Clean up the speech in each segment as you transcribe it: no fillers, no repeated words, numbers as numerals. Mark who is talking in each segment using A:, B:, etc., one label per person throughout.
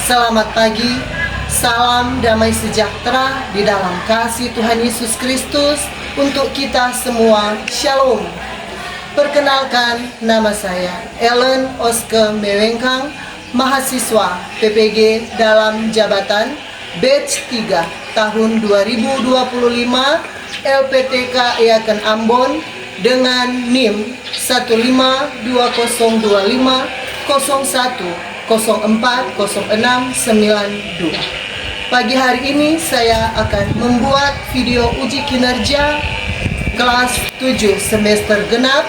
A: Selamat pagi, salam damai sejahtera di dalam kasih Tuhan Yesus Kristus untuk kita semua. Shalom. Perkenalkan, nama saya Ellen Oske Mewengkang, mahasiswa PPG dalam jabatan batch 3 tahun 2025 LPTK Iaken Ambon dengan NIM 1525010104069. Pagi hari ini saya akan membuat video uji kinerja kelas 7 semester genap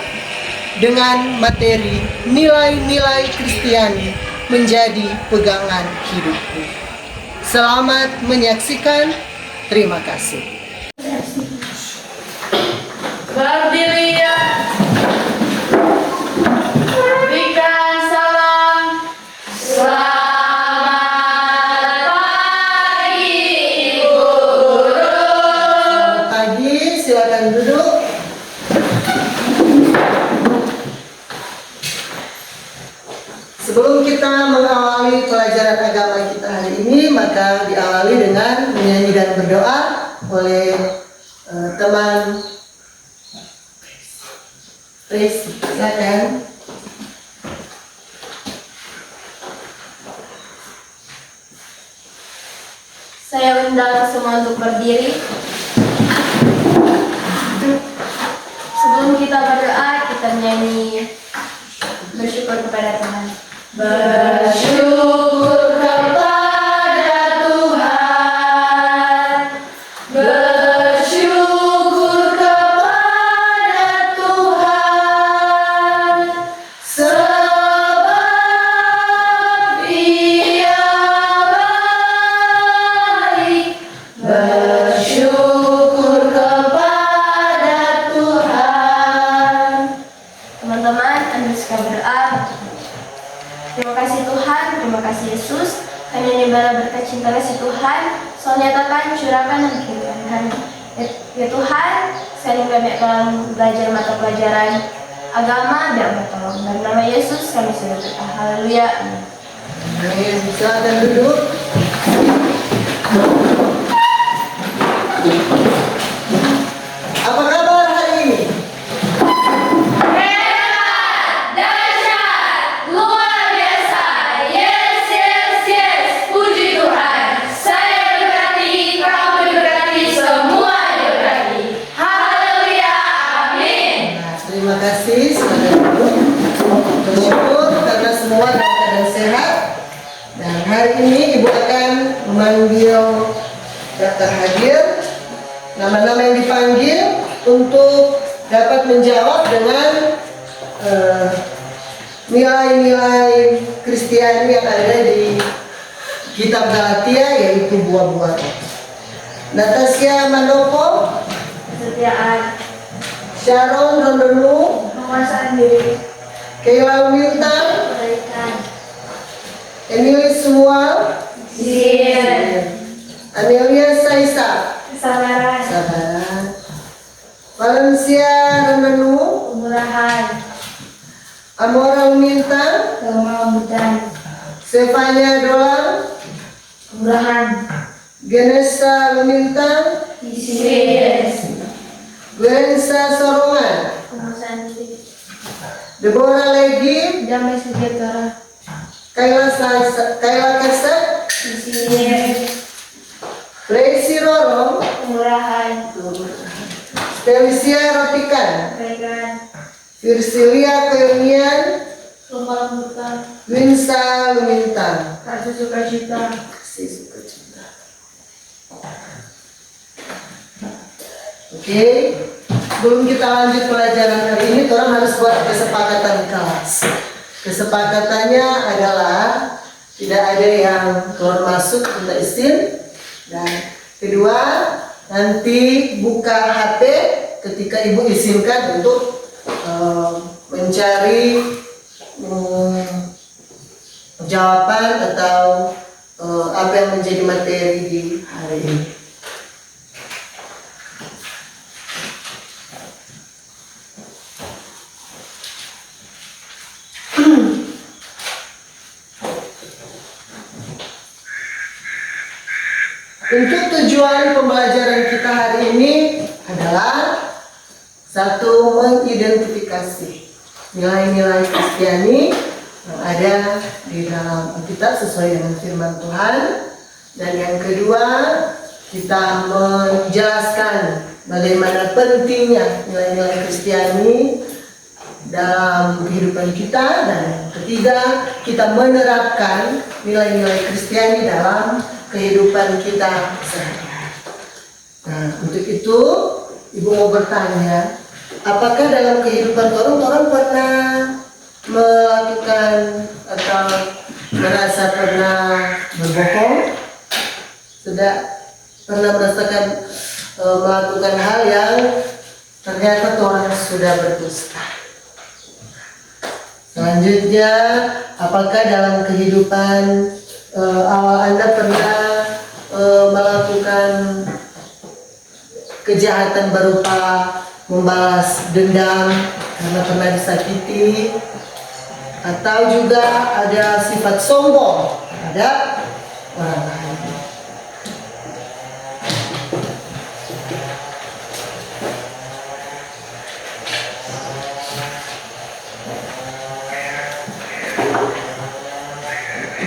A: dengan materi nilai-nilai Kristiani menjadi pegangan hidupku. Selamat menyaksikan. Terima kasih.
B: Berdiri ya. Berikan salam. Selamat pagi Ibu Guru.
A: Selamat pagi, silakan duduk. Sebelum kita mengawali pelajaran agama kita hari ini, maka diawali dengan menyanyi dan berdoa oleh teman Tracy. Silakan.
B: Saya undang semua untuk berdiri. Sebelum kita berdoa, kita menyanyi bersyukur kepada Tuhan. Bersyukur kepada Tuhan. Bersyukur kepada Tuhan. Sebab Dia baik. Bersyukur kepada Tuhan. Teman-teman, Anda suka berdoa. Terima kasih Tuhan, terima kasih Yesus. Hanya nimbala berkat cinta kasih Tuhan, soal nyatakan, curahkan, dan kehidupan kami. Ya Tuhan, sekali kami dalam belajar mata pelajaran agama dan bertolong. Dalam nama Yesus kami sudah berdoa. Haleluya. Amin.
A: Amin. Silakan duduk. Apa kabar hari ini? Terima kasih, silakan duduk. Bersyukur karena semua dalam keadaan sehat. Dan hari ini Ibu akan memanggil daftar hadir, nama-nama yang dipanggil untuk dapat menjawab dengan nilai-nilai Kristiani yang ada di Kitab Galatia, yaitu buah-buah. Natasha Manopo,
B: Kesetiaan,
A: Sharon Rondonu,
B: penguasaan diri,
A: Kayla Wiltan,
B: kebaikan,
A: Emily Samuel,
B: Zin,
A: Amelia Saisa,
B: kesabaran,
A: Sabaran, Valencia Rondonu,
B: kemurahan,
A: Amora Umintan,
B: kelembutan,
A: Stefania Dolang,
B: kemurahan,
A: Genesa Lumintan,
B: disiplin,
A: Gwensa Sorongan,
B: penguasaan diri,
A: Deborah Legi,
B: damai sejahtera,
A: Kayla Keset,
B: disiplin,
A: Tracy Rorong,
B: kemurahan,
A: Felicia Rotikan,
B: kebaikan,
A: Virsilia Keunian,
B: kelembutan,
A: Winsa Lumintan.
B: kasih sukacita,
A: Kasih sukacita. Oke, sebelum kita lanjut pelajaran hari ini, orang harus buat kesepakatan kelas. Kesepakatannya adalah tidak ada yang keluar masuk minta izin, dan kedua, nanti buka HP ketika ibu izinkan untuk mencari jawaban atau apa yang menjadi materi di hari ini. Untuk tujuan pembelajaran kita hari ini adalah satu, mengidentifikasi nilai-nilai Kristiani yang ada di dalam Alkitab sesuai dengan firman Tuhan. Dan yang kedua, kita menjelaskan bagaimana pentingnya nilai-nilai Kristiani dalam kehidupan kita. Dan yang ketiga, kita menerapkan nilai-nilai Kristiani dalam kehidupan kita sehari-hari. Nah, untuk itu Ibu mau bertanya, apakah dalam kehidupan orang pernah melakukan atau merasa pernah berbohong? Sudah pernah merasakan melakukan hal yang ternyata orang sudah berdusta? Selanjutnya, apakah dalam kehidupan Anda pernah melakukan kejahatan berupa membalas dendam karena pernah disakiti, atau juga ada sifat sombong terhadap orang lain?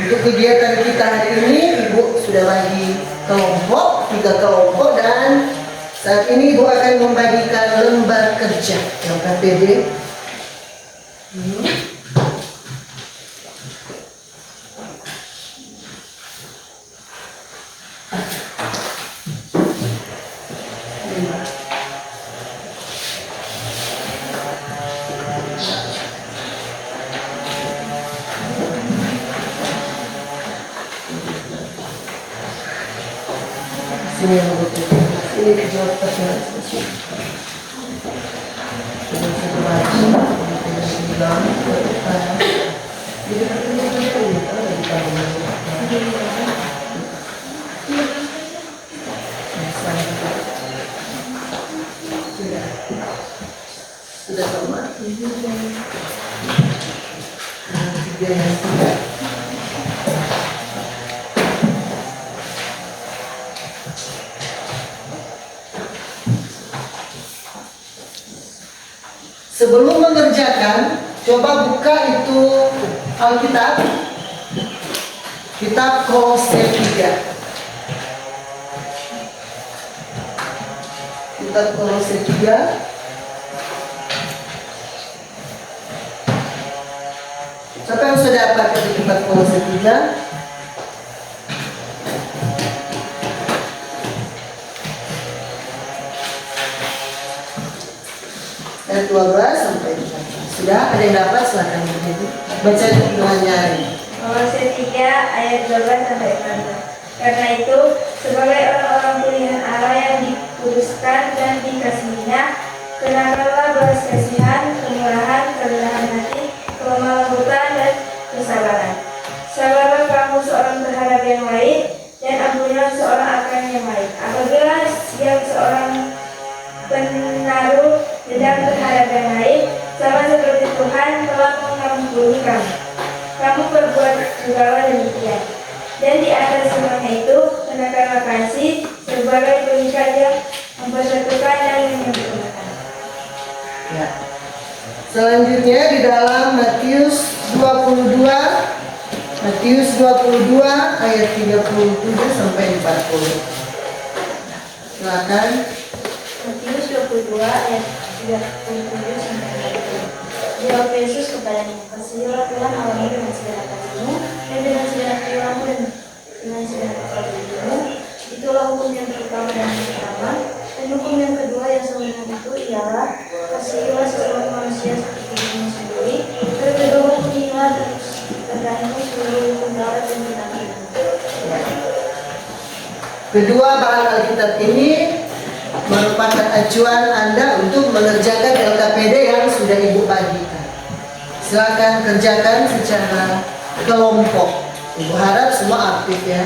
A: Untuk kegiatan kita hari ini, Ibu sudah bagi kelompok, 3 kelompok, dan saat ini Ibu akan membagikan lembar kerja LKPD. Sini yang betul. Ini dijawab pertanyaan spesifik. Jadi satu lagi, ini bilang ke depan. Jadi pertanyaan ini ada di dalam. Sudah sama. Tiga yang sudah. Sebelum mengerjakan, coba buka itu Alkitab, kitab Kolose 3. Kitab Kolose 3. Siapa yang sudah dapat di kitab Kolose 3? Ayat 12 sampai 14. Sudah ada yang dapat? Silakan baca dengan nyari.
B: Kolose 3 ayat 12 sampai 14. Karena itu, sebagai orang-orang pilihan Allah yang dikuduskan dan dikasihinya, kenakanlah belas kasihan, kemurahan, kerendahan hati, kelemah lembutan, dan kesabaran. Sabarlah kamu seorang terhadap yang lain, dan ampunilah seorang akan yang lain. Apabila yang seorang penaruh dendam terhadap yang lain, sama seperti Tuhan telah mengampuni kamu. Kamu berbuat jugalah demikian. Dan di atas semuanya itu, kenakanlah kasih sebagai pengikat yang mempersatukan dan menyempurnakan.
A: Ya. Selanjutnya di dalam Matius 22 ayat 37 sampai 40. Silakan.
B: Matius 22 ayat 37 sampai 40. Jawab Yesus kepadanya, "Kasihilah Tuhan Allahmu dengan segala hatimu dan dengan segala jiwamu dan dengan segala kekuatanmu. Itulah hukum yang pertama dan yang pertama. Dan hukum yang kedua yang sama dengan itu ialah kasihilah sesama manusia seperti dirimu sendiri. Dan kedua pujilah dan rekanmu seluruh pendarat dan binatang."
A: Kedua bahan Alkitab ini merupakan acuan Anda untuk mengerjakan LKPD yang sudah Ibu bagikan. Silakan kerjakan secara kelompok. Ibu harap semua aktif ya.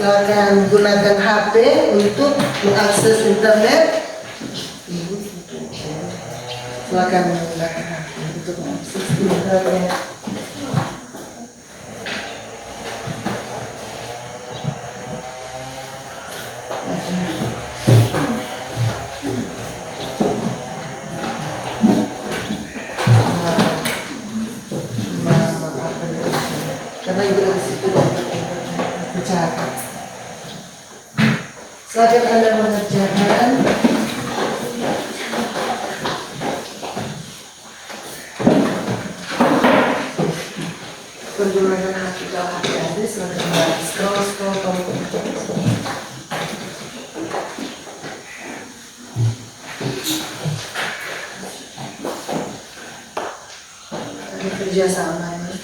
A: Silakan gunakan HP untuk mengakses internet. Silakan menggunakan HP untuk mengakses internet. Karena ibu di situ bicara. Silakan Anda mengerjakan. Pergunakan hati kalau hati ada, silakan scroll kamu. Ada kerjasama nih.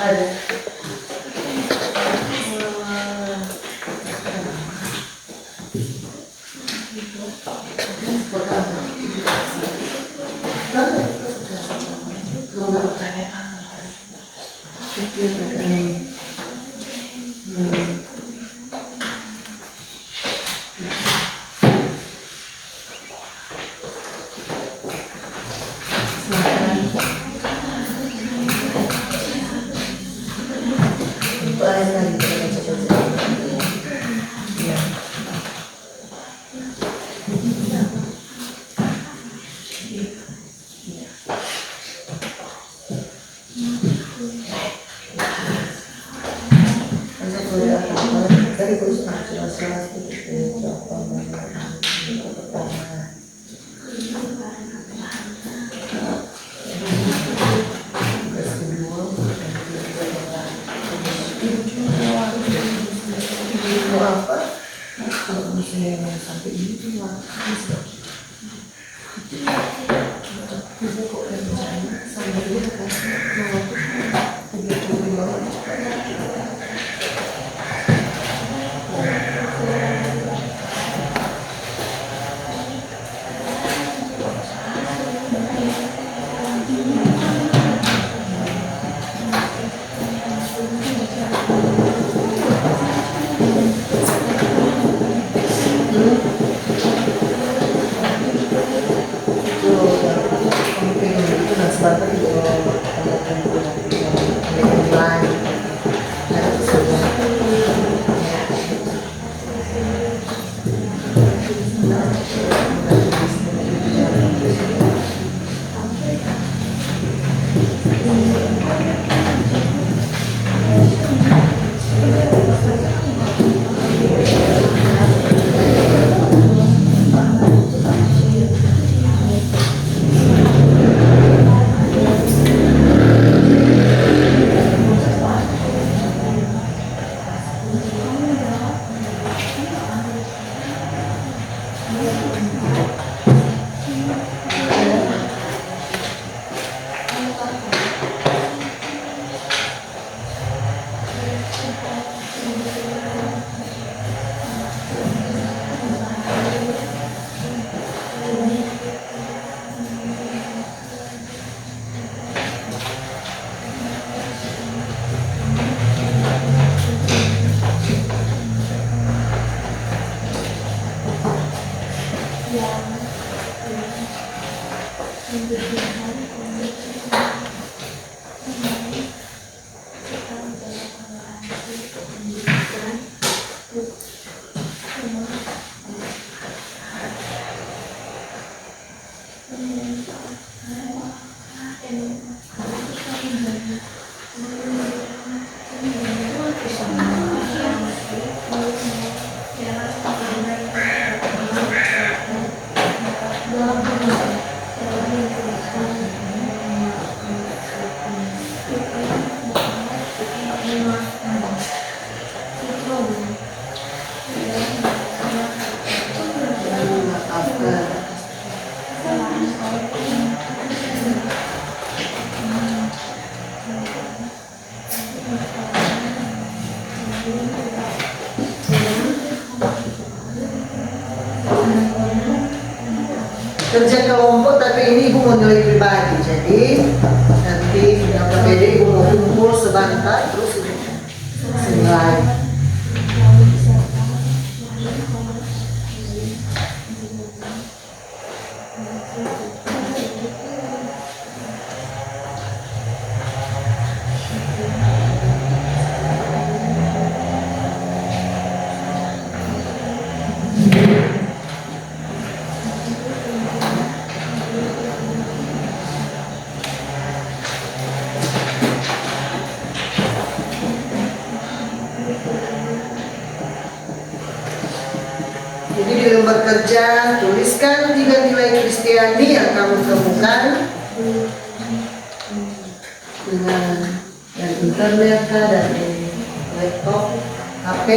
A: Ada. kerja kelompok, tapi ini ibu mau nilai pribadi. Jadi nanti yang berbeda ibu mau kumpul sebentar terus ibu senilai. Jadi di lembar kerja tuliskan 3 nilai Kristiani yang kamu temukan dengan dari internet kah, dari laptop, HP.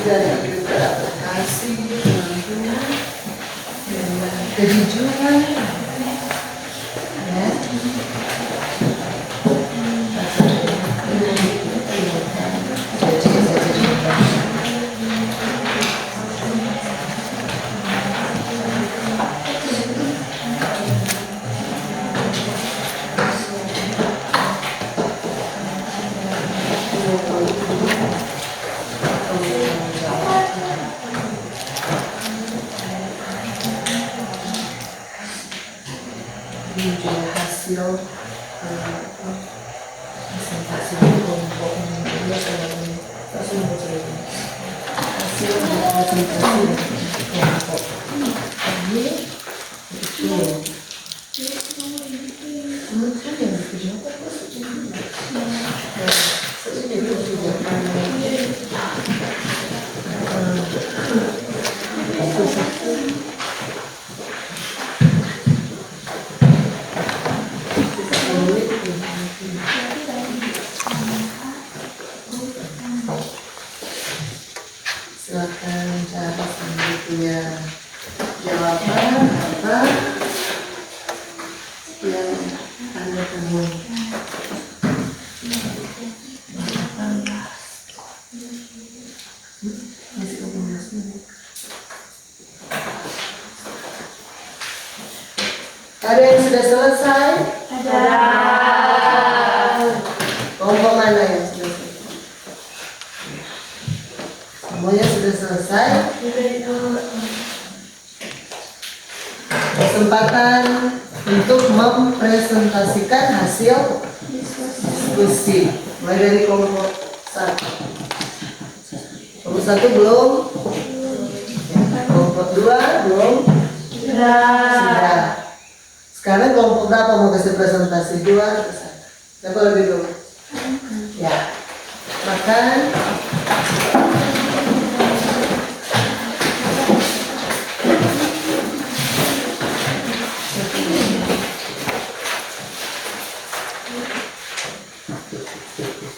A: Dan juga kasih kejujuran ya. Juga hasil presentasi kelompok hasil presentasi kelompok ini silakan cara selanjutnya jawaban apa yang Anda temui. Ada yang sudah selesai?
B: Ada.
A: Kelompok mana yang sudah selesai? Semuanya sudah selesai. Kesempatan untuk mempresentasikan hasil diskusi. Mulai dari kelompok 1. Kelompok 1 belum? Kelompok 2 belum? Sudah. Sekarang kelompok berapa mau kasih presentasi? 2 atau 1? Siapa lebih dulu? Ya. Makan.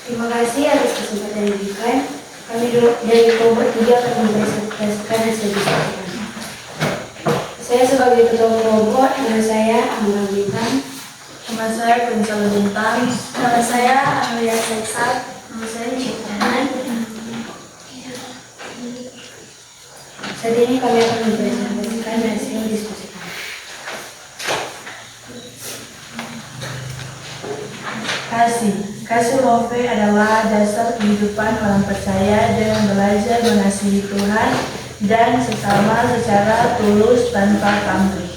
B: Terima kasih atas kesempatan yang diberikan. Kami dari kelompok 3 akan mempresentasikan hasil diskusi. Saya sebagai ketua kelompok, nama saya Amra Bintang.
C: Nama saya Kuncala Bintang.
B: Nama saya Amelia Seksa. Nama saya Syekhanan. Saat ini kami akan mempresentasikan hasil diskusi kami.
C: Kasih Love adalah dasar kehidupan orang percaya dengan belajar mengasihi Tuhan dan sesama secara tulus tanpa pamrih.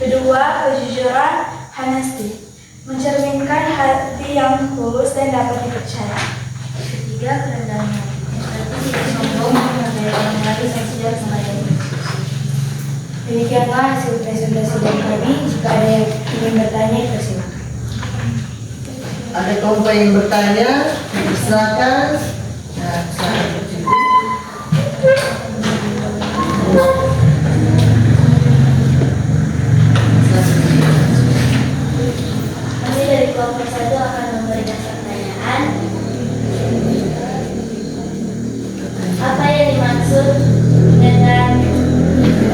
D: Kedua, kejujuran, honesty, mencerminkan hati yang tulus dan dapat dipercaya. Ketiga, kerendahan hati, tapi tidak sombong menghargai orang lain dan tidak sengaja. Demikianlah hasil presentasi dari kami. Jika ada yang ingin bertanya, persilakan.
A: Ada kelompok yang bertanya, silakan. Nah, silakan.
B: Kami dari kelompok 1 akan memberikan pertanyaan. Apa yang dimaksud dengan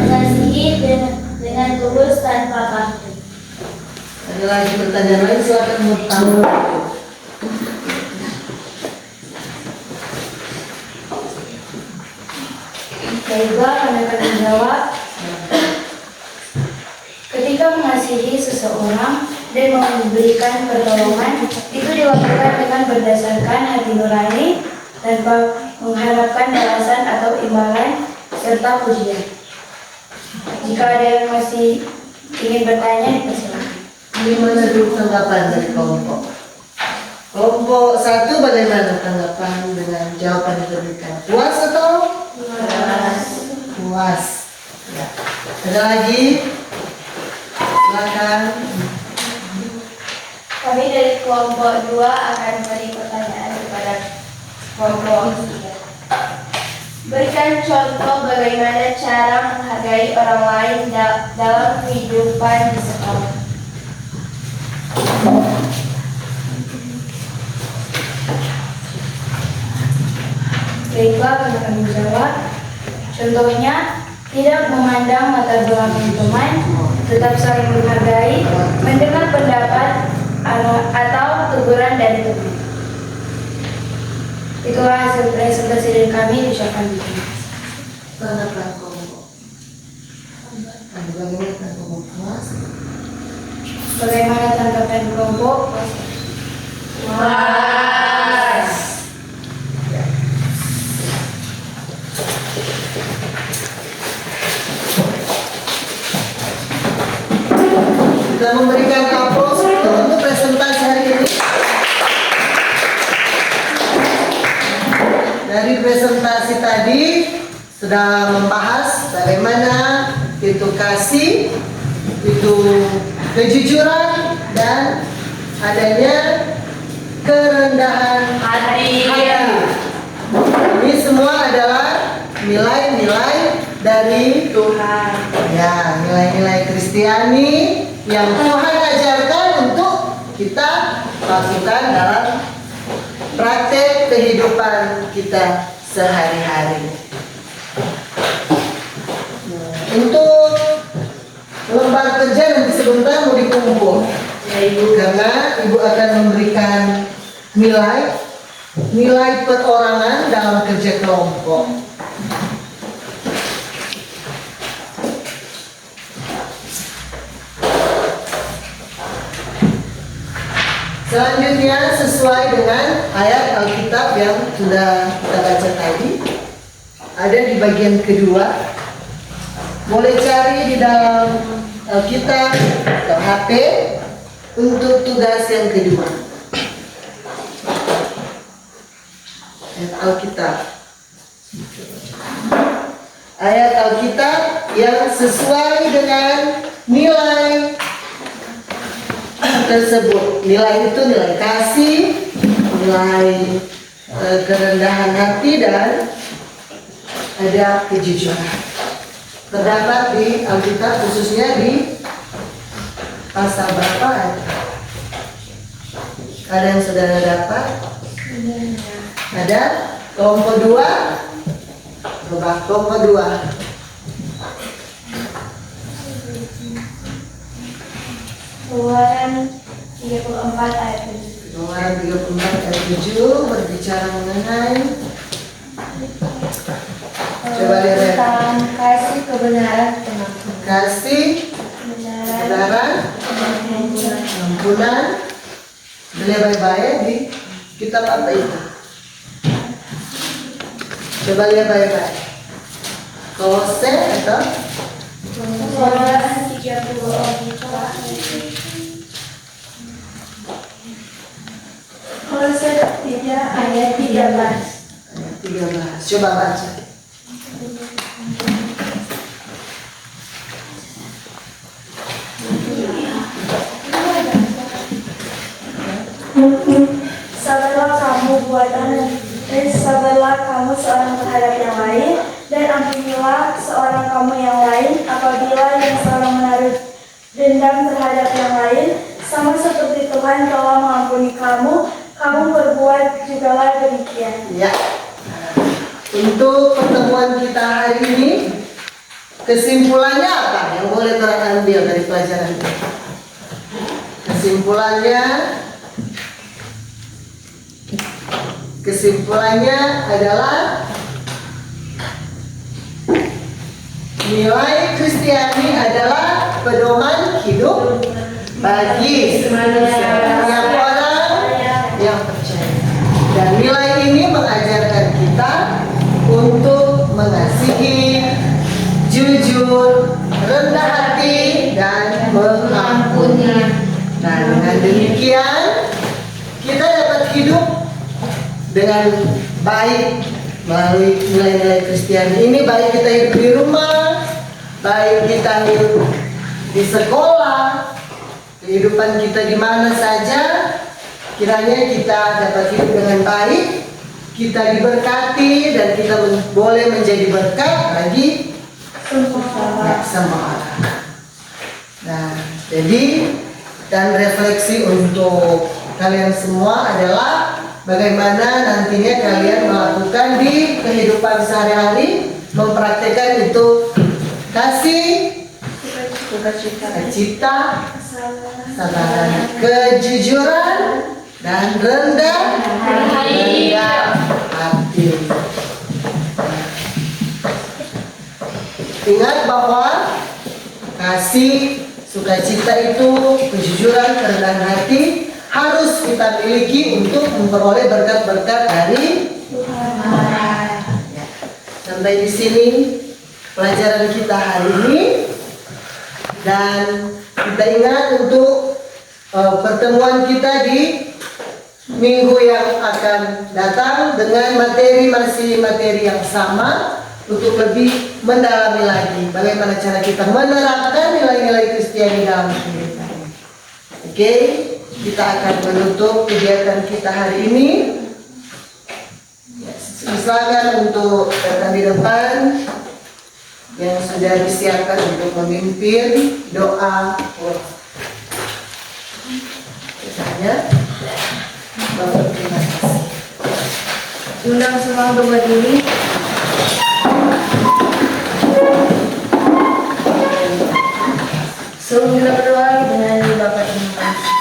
B: mengasihi dengan tulus tanpa pamrih?
A: Ada lagi pertanyaan lain, silakan bertanya.
D: Baiklah, kami akan menjawab. Ketika mengasihi seseorang dan memberikan pertolongan, itu dilakukan dengan berdasarkan hati nurani tanpa mengharapkan balasan atau imbalan serta pujian. Jika ada yang masih ingin bertanya, dipersilakan.
A: Bagaimana dulu tanggapan dari kelompok? Kelompok 1 bagaimana tanggapan dengan jawaban yang diberikan? Puas atau? Puas. Ya. Ada lagi? Silakan.
B: Kami dari kelompok 2 akan beri pertanyaan kepada kelompok 3. Berikan contoh bagaimana cara menghargai orang lain dalam kehidupan di sekolah.
D: Baiklah, kami akan menjawab. Contohnya, tidak memandang latar belakang teman, tetap saling menghargai, mendengar pendapat atau teguran dari teman. Itulah hasil presentasi dari kami. Ucapkan terima kasih.
A: Tanggapan kelompok. Ada bagaimana kelompok puas?
D: Bagaimana tanggapan kelompok?
A: Kita memberikan aplaus untuk presentasi hari ini. Dari presentasi tadi sudah membahas bagaimana itu kasih, itu kejujuran, dan adanya kerendahan hati. Ini semua adalah nilai-nilai dari Tuhan. Ya, nilai-nilai Kristiani yang Tuhan ajarkan untuk kita lakukan dalam praktek kehidupan kita sehari-hari. Untuk lembar kerja nanti sebentar mau dikumpul, karena Ibu akan memberikan nilai perorangan dalam kerja kelompok. Selanjutnya sesuai dengan ayat Alkitab yang sudah kita baca tadi, ada di bagian kedua. Boleh cari di dalam Alkitab atau HP untuk tugas yang kedua. Ayat Alkitab. Ayat Alkitab yang sesuai dengan nilai tersebut. Nilai itu nilai kasih, nilai kerendahan hati, dan ada kejujuran. Terdapat di Alkitab, khususnya di pasal berapa? Ada yang saudara dapat? Ada? Kelompok 2? Coba kelompok 2.
B: Keluaran 34 ayat 7.
A: Keluaran 34 ayat 7 berbicara mengenai, coba lihat.
B: Tentang kasih, kebenaran, pengampunan.
A: Kasih, kebenaran, ampunan. Beli baik-baik di Kitab apa itu? Coba lihat baik-baik. Kolose atau
C: Kolose 3 ayat 13.
A: 13. Coba baca.
C: Sabarlah kamu sabarlah kamu seorang terhadap yang lain, dan ampunilah seorang kamu yang lain apabila yang seorang menaruh dendam terhadap yang lain, sama seperti Tuhan telah mengampuni kamu, kamu berbuat jugalah demikian.
A: Ya. Untuk pertemuan kita hari ini, kesimpulannya apa yang boleh terambil dari pelajaran ini? Kesimpulannya adalah nilai Kristiani adalah pedoman hidup bagi setiap orang yang percaya. Dan nilai ini mengajarkan kita untuk mengasihi, jujur, rendah hati, dan mengampuni. Nah, dengan demikian kita dapat hidup dengan baik melalui nilai-nilai Kristiani ini, baik kita hidup di rumah, baik kita hidup di sekolah, kehidupan kita di mana saja, kiranya kita dapat hidup dengan baik, kita diberkati, dan kita boleh menjadi berkat bagi semua orang. Nah, jadi dan refleksi untuk kalian semua adalah bagaimana nantinya kalian melakukan di kehidupan sehari-hari, mempraktekkan itu kasih, sukacita, kesabaran, kejujuran, dan rendah hati. Ingat bahwa kasih, sukacita itu, kejujuran, kerendahan hati harus kita miliki untuk memperoleh berkat-berkat dari Tuhan. Ya. Sampai di sini pelajaran kita hari ini, dan kita ingat untuk pertemuan kita di minggu yang akan datang dengan masih materi yang sama, untuk lebih mendalami lagi bagaimana cara kita menerapkan nilai-nilai Kristiani dalam kehidupan. Oke, kita akan menutup kegiatan kita hari ini. Silakan untuk datang di depan yang sudah disiapkan untuk memimpin doa. Misalnya, Bapak terima kasih.
D: Undang semua untuk berdiri. Sebelum kita berdoa, kita nyanyi Bapak terima kasih.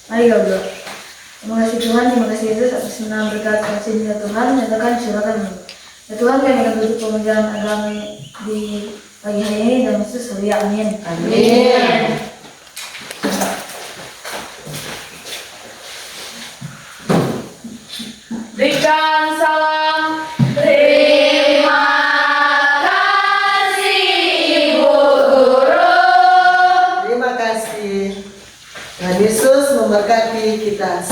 D: Mari kita berdoa. Terima kasih Tuhan, terima kasih Yesus atas senang berkat kasih-Nya Tuhan, nyatakan silakan. Ya Tuhan, kami akan tutup pembelajaran agama di pagi hari ini dalam Yesus, haleluya, amin.
A: Amin.
C: Berikan salam.
B: Terima kasih Ibu Guru.
A: Terima kasih. Tuhan Yesus memberkati kita.